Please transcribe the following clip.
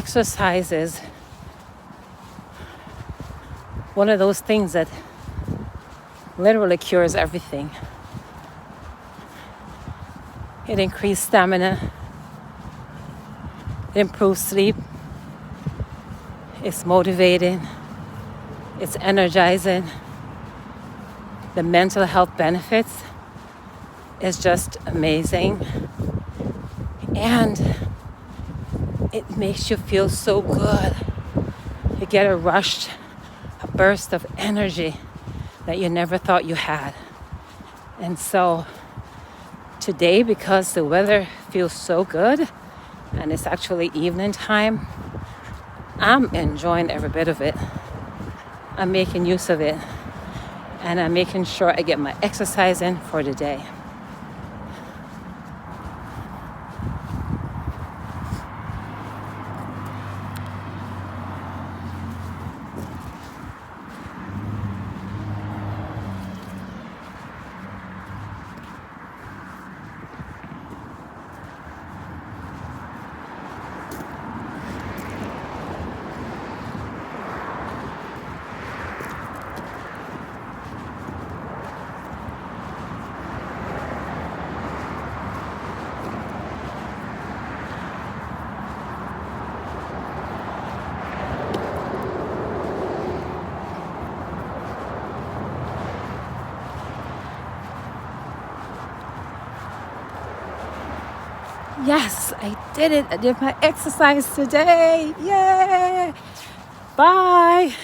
exercise is one of those things that literally cures everything. It increases stamina, it improves sleep, it's motivating, it's energizing. The mental health benefits is just amazing. And it makes you feel so good. You get a rush, a burst of energy that you never thought you had. And so today, because the weather feels so good and it's actually evening time, I'm enjoying every bit of it. I'm making use of it, and I'm making sure I get my exercise in for the day. Yes, I did it. I did my exercise today. Yay! Bye.